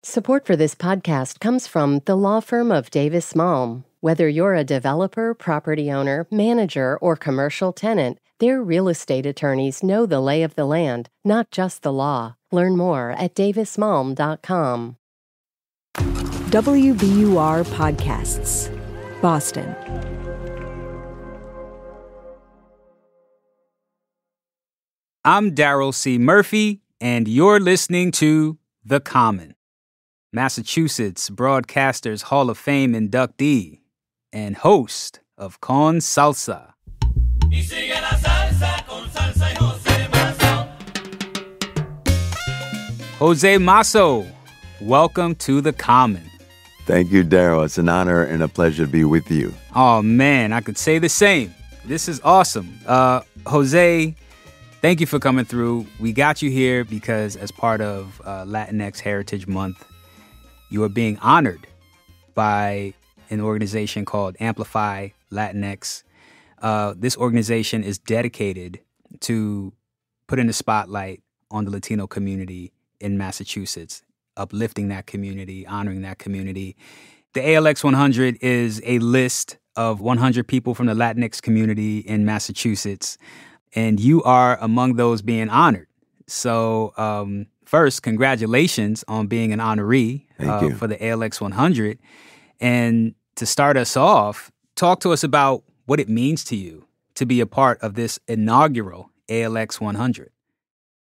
Support for this podcast comes from the law firm of Davis Malm. Whether you're a developer, property owner, manager, or commercial tenant, their real estate attorneys know the lay of the land, not just the law. Learn more at davismalm.com. WBUR Podcasts, Boston. I'm Daryl C. Murphy, and you're listening to The Common, Massachusetts Broadcasters Hall of Fame inductee and host of Con Salsa. Y sigue la salsa con Salsa y José Massó. José Massó, welcome to The Common. Thank you, Daryl. It's an honor and a pleasure to be with you. Oh, man, I could say the same. This is awesome. Jose, thank you for coming through. We got you here because as part of Latinx Heritage Month, you are being honored by an organization called Amplify Latinx. This organization is dedicated to putting the spotlight on the Latino community in Massachusetts, uplifting that community, honoring that community. The ALX 100 is a list of 100 people from the Latinx community in Massachusetts, and you are among those being honored. So first, congratulations on being an honoree for the ALX 100. And to start us off, talk to us about what it means to you to be a part of this inaugural ALX 100.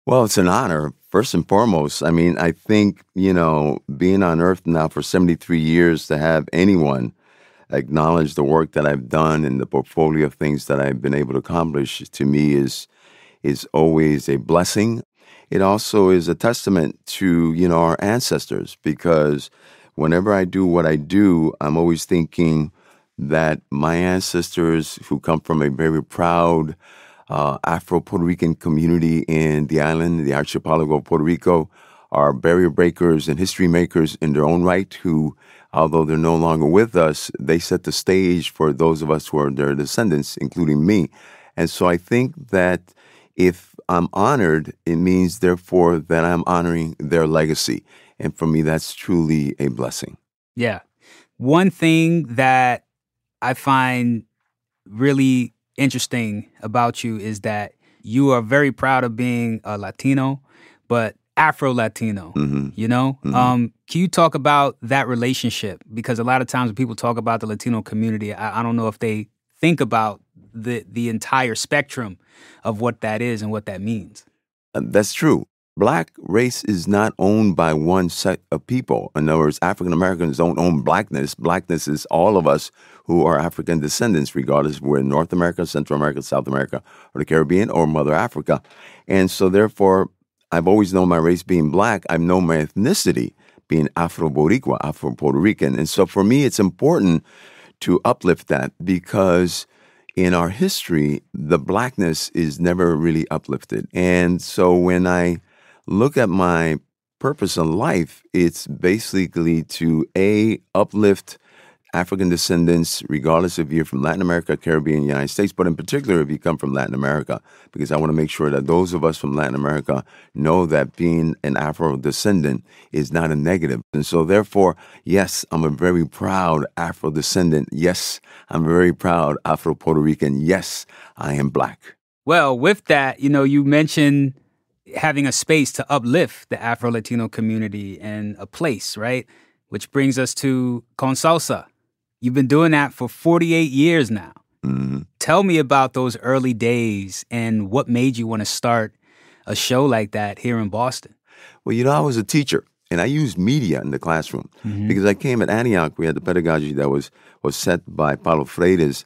Well, it's an honor, first and foremost. I mean, I think, being on Earth now for 73 years, to have anyone acknowledge the work that I've done and the portfolio of things that I've been able to accomplish, to me is always a blessing. It also is a testament to, our ancestors, because whenever I do what I do, I'm always thinking that my ancestors, who come from a very proud Afro-Puerto Rican community in the island, the archipelago of Puerto Rico, are barrier breakers and history makers in their own right, who, although they're no longer with us, they set the stage for those of us who are their descendants, including me. And so I think that if I'm honored, it means, therefore, that I'm honoring their legacy. And for me, that's truly a blessing. Yeah. One thing that I find really interesting about you is that you are very proud of being a Latino, but Afro-Latino, Can you talk about that relationship? Because a lot of times when people talk about the Latino community, I don't know if they think about the entire spectrum of what that is and what that means. That's true. Black race is not owned by one set of people. In other words, African Americans don't own blackness. Blackness is all of us who are African descendants, regardless if we're in North America, Central America, South America, or the Caribbean, or Mother Africa. And so therefore, I've always known my race being black. I've known my ethnicity being Afro-Boricua, Afro-Puerto Rican. And so for me, it's important to uplift that, because in our history, the blackness is never really uplifted. And so when I look at my purpose in life, it's basically to uplift African descendants, regardless if you're from Latin America, Caribbean, United States, but in particular if you come from Latin America, because I want to make sure that those of us from Latin America know that being an Afro descendant is not a negative. And so therefore, yes, I'm a very proud Afro descendant. Yes, I'm very proud Afro-Puerto Rican. Yes, I am black. Well, with that, you mentioned having a space to uplift the Afro-Latino community and a place, right? Which brings us to Con Salsa. You've been doing that for 48 years now. Mm-hmm. Tell me about those early days and what made you want to start a show like that here in Boston. Well, I was a teacher, and I used media in the classroom because I came at Antioch. We had the pedagogy that was set by Paulo Freire's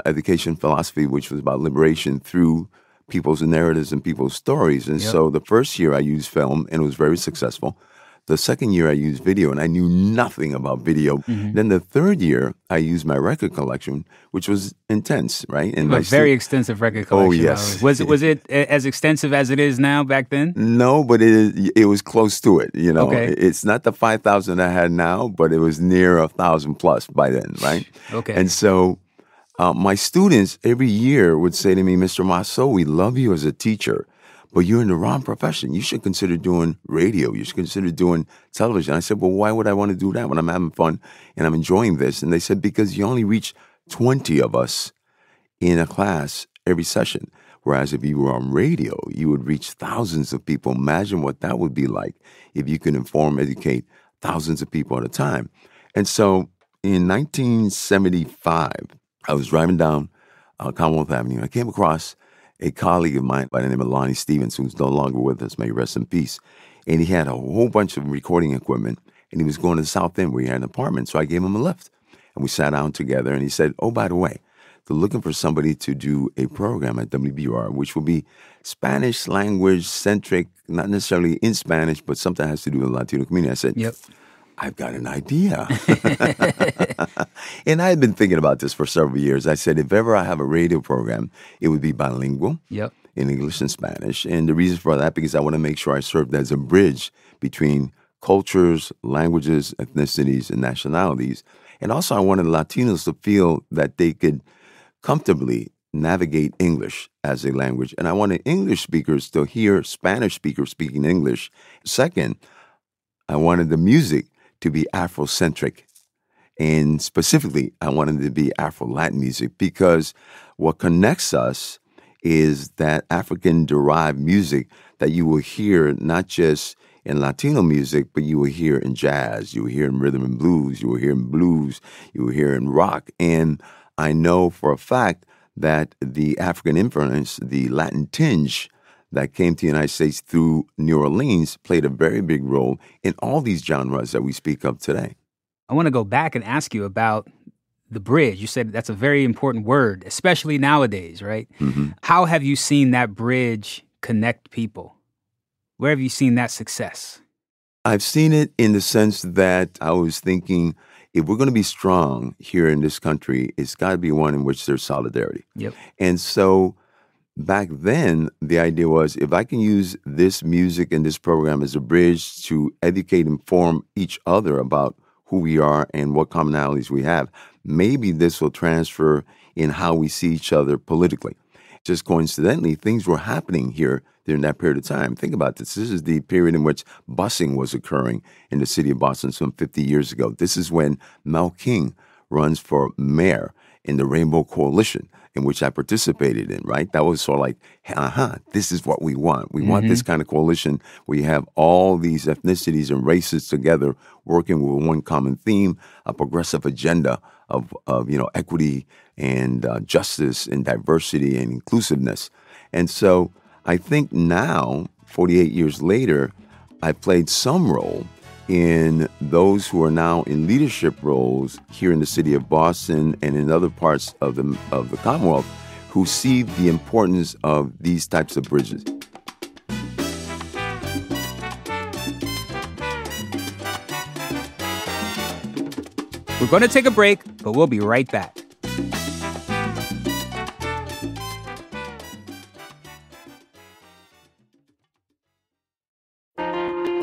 education philosophy, which was about liberation through people's narratives and people's stories. And so the first year I used film, and it was very successful. The second year I used video, and I knew nothing about video. Then the third year I used my record collection, which was intense, right? And a very extensive record collection. Oh, yes. Was it as extensive as it is now back then? No, but it was close to it. Okay. It's not the 5,000 I had now, but it was near 1,000 plus by then, right? Okay. And so my students every year would say to me, Mr. Massó, we love you as a teacher, but you're in the wrong profession. You should consider doing radio. You should consider doing television. I said, well, why would I want to do that when I'm having fun and I'm enjoying this? And they said, because you only reach 20 of us in a class every session. Whereas if you were on radio, you would reach thousands of people. Imagine what that would be like if you could inform, educate thousands of people at a time. And so in 1975, I was driving down Commonwealth Avenue. I came across a colleague of mine by the name of Lonnie Stevens, who's no longer with us, may he rest in peace. And he had a whole bunch of recording equipment, and he was going to the South End where he had an apartment. So I gave him a lift, and we sat down together, and he said, oh, by the way, they're looking for somebody to do a program at WBUR, which will be Spanish language centric, not necessarily in Spanish, but something that has to do with the Latino community. I said, Yep. I've got an idea. And I had been thinking about this for several years. I said, if ever I have a radio program, it would be bilingual Yep. in English and Spanish. And the reason for that, because I want to make sure I served as a bridge between cultures, languages, ethnicities, and nationalities. And also I wanted Latinos to feel that they could comfortably navigate English as a language. And I wanted English speakers to hear Spanish speakers speaking English. Second, I wanted the music to be Afrocentric. And specifically, I wanted it to be Afro-Latin music because what connects us is that African-derived music that you will hear not just in Latino music, but you will hear in jazz, you will hear in rhythm and blues, you will hear in blues, you will hear in rock. And I know for a fact that the African influence, the Latin tinge that came to the United States through New Orleans played a very big role in all these genres that we speak of today. I want to go back and ask you about the bridge. You said that's a very important word, especially nowadays, right? Mm-hmm. How have you seen that bridge connect people? Where have you seen that success? I've seen it in the sense that I was thinking, if we're going to be strong here in this country, it's got to be one in which there's solidarity. Yep. And so back then, the idea was if I can use this music and this program as a bridge to educate and inform each other about who we are and what commonalities we have, maybe this will transfer in how we see each other politically. Just coincidentally, things were happening here during that period of time. Think about this. This is the period in which busing was occurring in the city of Boston some 50 years ago. This is when Mel King runs for mayor in the Rainbow Coalition, in which I participated in, right? That was sort of like, this is what we want. We want this kind of coalition where you have all these ethnicities and races together working with one common theme, a progressive agenda of equity and justice and diversity and inclusiveness. And so I think now, 48 years later, I played some role in those who are now in leadership roles here in the city of Boston and in other parts of the Commonwealth who see the importance of these types of bridges. We're going to take a break, but we'll be right back.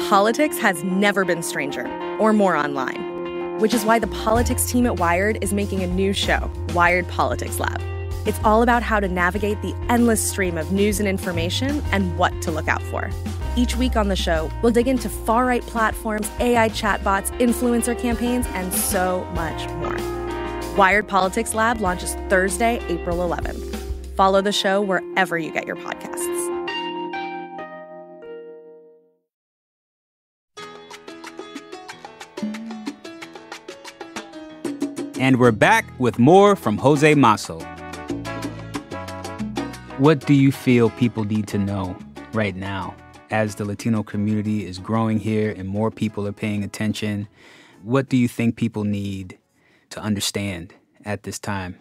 Politics has never been stranger or more online, which is why the politics team at Wired is making a new show, Wired Politics Lab. It's all about how to navigate the endless stream of news and information and what to look out for. Each week on the show, we'll dig into far-right platforms, AI chatbots, influencer campaigns, and so much more. Wired Politics Lab launches Thursday, April 11th. Follow the show wherever you get your podcasts. And we're back with more from José Massó. What do you feel people need to know right now as the Latino community is growing here and more people are paying attention? What do you think people need to understand at this time?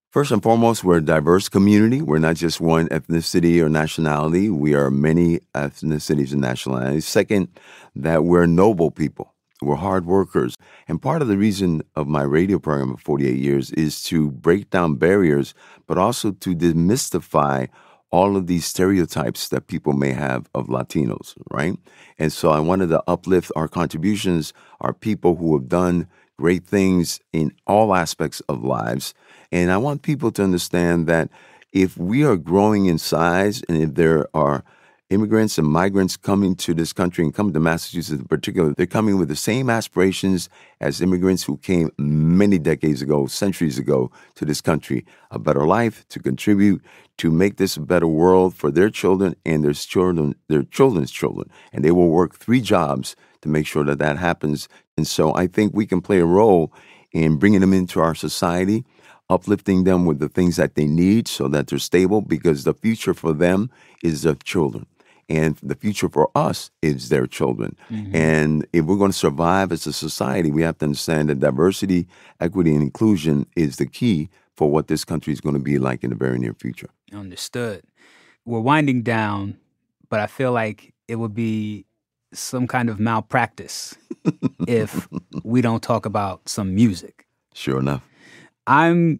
First and foremost, we're a diverse community. We're not just one ethnicity or nationality. We are many ethnicities and nationalities. Second, that we're noble people. We're hard workers. And part of the reason of my radio program of 48 years is to break down barriers, but also to demystify all of these stereotypes that people may have of Latinos, right? And so I wanted to uplift our contributions, our people who have done great things in all aspects of lives. And I want people to understand that if we are growing in size and if there are immigrants and migrants coming to this country and coming to Massachusetts in particular, they're coming with the same aspirations as immigrants who came many decades ago, centuries ago to this country. A better life, to contribute, to make this a better world for their children and their children's children. And they will work 3 jobs to make sure that that happens. And so I think we can play a role in bringing them into our society, uplifting them with the things that they need so that they're stable, because the future for them is their children. And the future for us is their children. Mm-hmm. And if we're going to survive as a society, we have to understand that diversity, equity, and inclusion is the key for what this country is going to be like in the very near future. Understood. We're winding down, but I feel like it would be some kind of malpractice if we don't talk about some music. Sure enough. I'm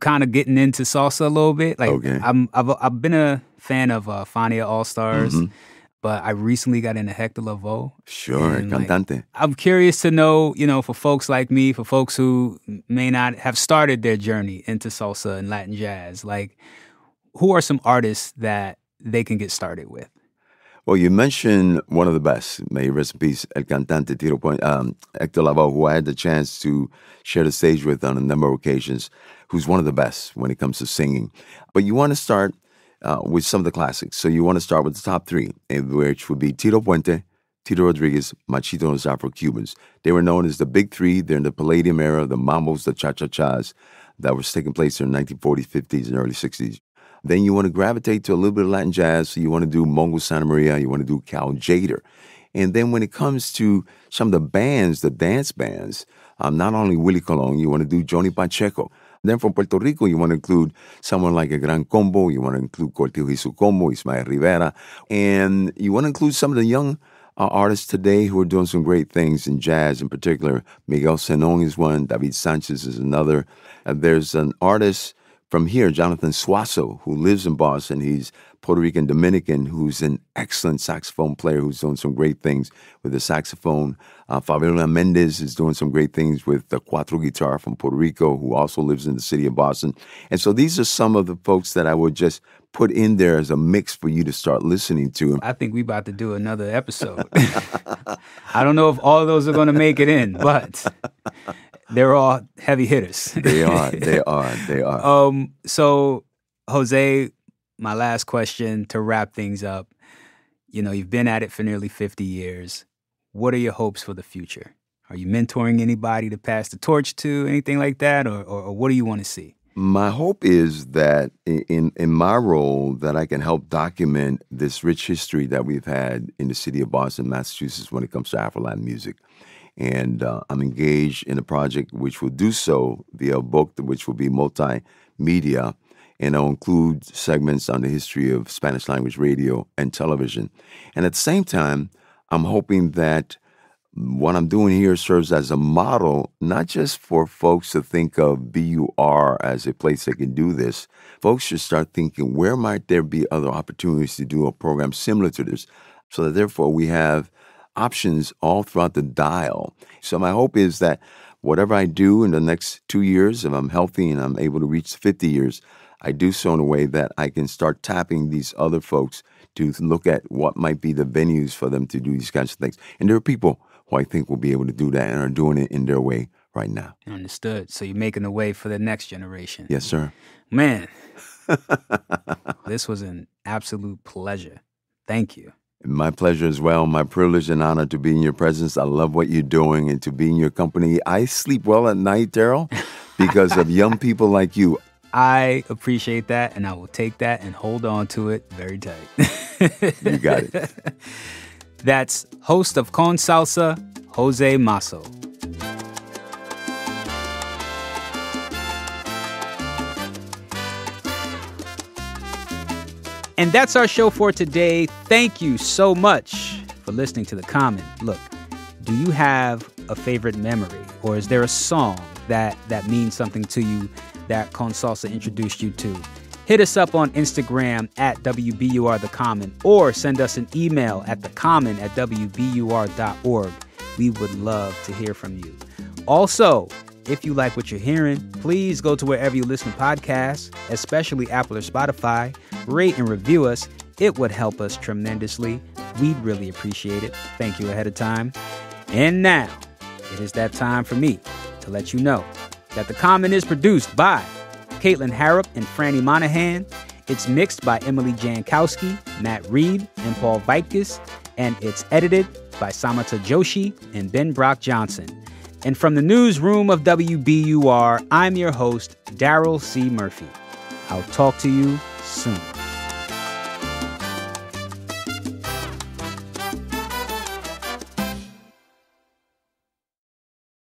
kind of getting into salsa a little bit. Like, okay. I've been a fan of Fania All-Stars, mm-hmm. but I recently got into Hector Lavoe. Sure, cantante. Like, I'm curious to know, for folks like me, for folks who may not have started their journey into salsa and Latin jazz, like, who are some artists that they can get started with? Well, you mentioned one of the best, may he rest in peace, El Cantante Hector Lavoe, who I had the chance to share the stage with on a number of occasions, who's one of the best when it comes to singing. But you want to start with some of the classics. So you want to start with the top 3, which would be Tito Puente, Tito Rodriguez, Machito, and los Afro-Cubans. They were known as the Big 3. They're in the Palladium era, the mambos, the cha-cha-chas that was taking place in the 1940s, 50s, and early 60s. Then you want to gravitate to a little bit of Latin jazz. So you want to do Mongo Santa Maria. You want to do Cal Jader. And then when it comes to some of the bands, the dance bands, not only Willie Colon, you want to do Johnny Pacheco. Then from Puerto Rico, you want to include someone like a Gran Combo. You want to include Cortijo y su Combo, Ismael Rivera. And you want to include some of the young artists today who are doing some great things in jazz in particular. Miguel Senón is one. David Sanchez is another. There's an artist from here, Jonathan Suazo, who lives in Boston. He's Puerto Rican Dominican, who's an excellent saxophone player who's doing some great things with the saxophone. Fabiola Mendez is doing some great things with the cuatro guitar from Puerto Rico, who also lives in the city of Boston. And so these are some of the folks that I would just put in there as a mix for you to start listening to. I think we about to do another episode. I don't know if all of those are going to make it in, but they're all heavy hitters. They are. So, Jose, my last question to wrap things up. You've been at it for nearly 50 years. What are your hopes for the future? Are you mentoring anybody to pass the torch to, anything like that? Or what do you want to see? My hope is that in my role that I can help document this rich history that we've had in the city of Boston, Massachusetts, when it comes to Afro-Latin music. And I'm engaged in a project which will do so via a book, which will be multimedia, and I'll include segments on the history of Spanish language radio and television. And at the same time, I'm hoping that what I'm doing here serves as a model, not just for folks to think of BUR as a place that can do this. Folks should start thinking, where might there be other opportunities to do a program similar to this, so that therefore we have options all throughout the dial. So my hope is that whatever I do in the next 2 years, if I'm healthy and I'm able to reach 50 years, I do so in a way that I can start tapping these other folks to look at what might be the venues for them to do these kinds of things. And there are people who I think will be able to do that and are doing it in their way right now. Understood. So you're making the way for the next generation. Yes, sir. Man, this was an absolute pleasure. Thank you. My pleasure as well. My privilege and honor to be in your presence. I love what you're doing and to be in your company. I sleep well at night, Daryl, because of young people like you. I appreciate that, and I will take that and hold on to it very tight. You got it. That's host of Con Salsa, José Massó. And that's our show for today. Thank you so much for listening to The Common. Look, do you have a favorite memory, or is there a song that means something to you that Con Salsa introduced you to? Hit us up on Instagram at WBUR The Common, or send us an email at thecommon@wbur.org. We would love to hear from you. Also, if you like what you're hearing, please go to wherever you listen to podcasts, especially Apple or Spotify, rate and review us, It would help us tremendously. We'd really appreciate it. Thank you ahead of time. And now, it is that time for me to let you know that The Common is produced by Caitlin Harrop and Franny Monahan. It's mixed by Emily Jankowski, Matt Reed, and Paul Vaitkus, and it's edited by Samata Joshi and Ben Brock Johnson. And from the newsroom of WBUR, I'm your host, Daryl C. Murphy. I'll talk to you soon.